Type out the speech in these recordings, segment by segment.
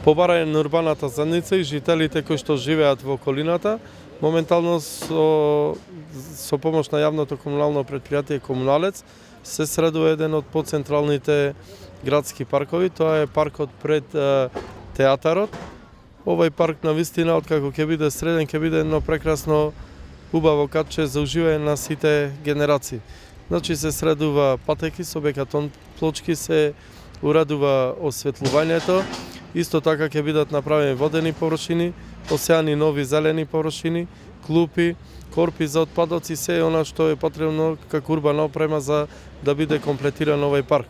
побарање на урбаната заедница и жителите кои што живеат во околината, моментално со помош на јавното комунално претпријатие Комуналец се средува еден од поцентралните градски паркови, тоа е паркот пред театарот. Овој парк на вистина, откако ќе биде среден, ќе биде едно прекрасно убаво катче за уживање на сите генерации. Значи се средува патеки со бекатон плочки, се уредува осветлувањето, исто така ќе бидат направени водени површини, осеани нови зелени површини, клупи, корпи за отпадоци, се она што е потребно како урбана опрема за да биде комплетиран овој парк.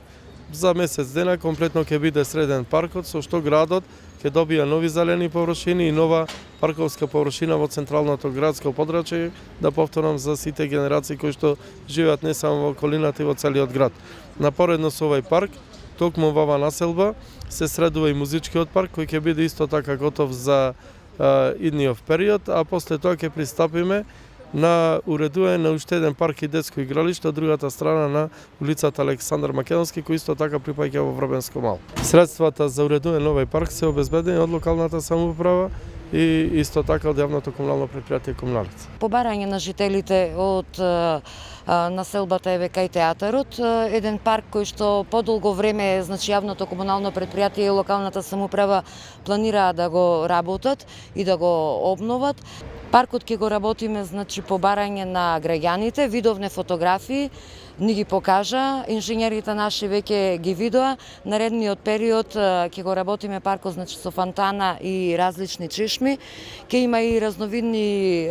За месец дена комплетно ќе биде среден паркот, со што градот ќе добија нови зелени површини и нова парковска површина во централното градско подрачје, да повторам за сите генерации кои што живеат не само во околината и во целиот град. Напоредно со овој парк, токму во оваа населба, се средува и музичкиот парк кој ќе биде исто така готов за идниот период, а после тоа ќе пристапиме на уредување на уште еден парк и детско игралиште од другата страна на улицата Александар Македонски, кој исто така припаѓа во Вробенско мало. Средствата за уредување на овој парк се обезбедени од локалната самоуправа и исто така од јавното комунално претпријатие Комуналец. Побарање на жителите од населбата ЕВК и театарот, еден парк кој што подолго време, значи јавното комунално претпријатие и локалната самоуправа планираат да го работат и да го обноват. Паркот ќе го работиме, значи, побарање на граѓаните, видовне фотографии, ни ги покажа, инженерите наши веќе ги видоа. Наредниот период ќе го работиме паркот, значи, со фонтана и различни чешми. Ќе има и разновидни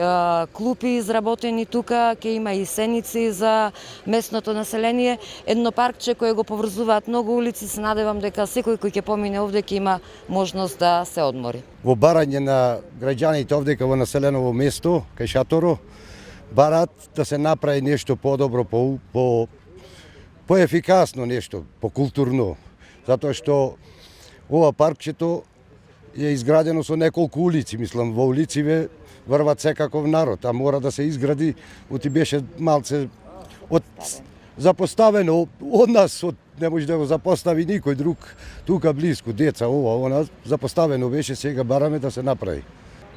клупи изработени тука, ќе има и сеници за местното население. Едно паркче кое го поврзуваат многу улици, се надевам дека секој кој ќе помине овде ќе има можност да се одмори. Во барање на граѓаните овде во населеново место, кај Шаторо, барат да се направи нешто подобро, поефикасно нешто, покултурно. Затоа што ова паркчето е изградено со неколку улици, мислам, во улициве врват секаков народ, а мора да се изгради, оти беше малце запоставено од нас, не може да го запостави никој друг тука близко, деца, она запоставено беше, сега бараме да се направи.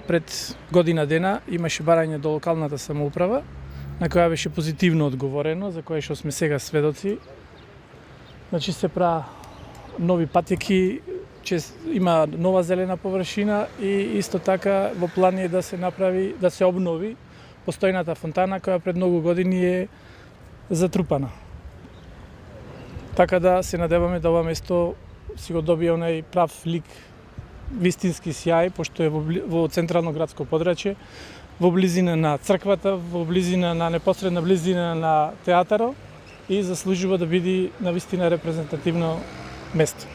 Пред година дена имаше барање до локалната самоуправа, на која беше позитивно одговорено, за кое што сме сега сведоци. Значи се пра нови патеки, има нова зелена површина и исто така во план е да се направи, да се обнови постојната фонтана која пред многу години е затрупана. Така да се надеваме да ова место си го добие онај прав лик, вистински сјај, пошто е во централно градско подрачје, во близина на црквата, во близина на непосредна близина на театарот и заслужува да биде навистина репрезентативно место.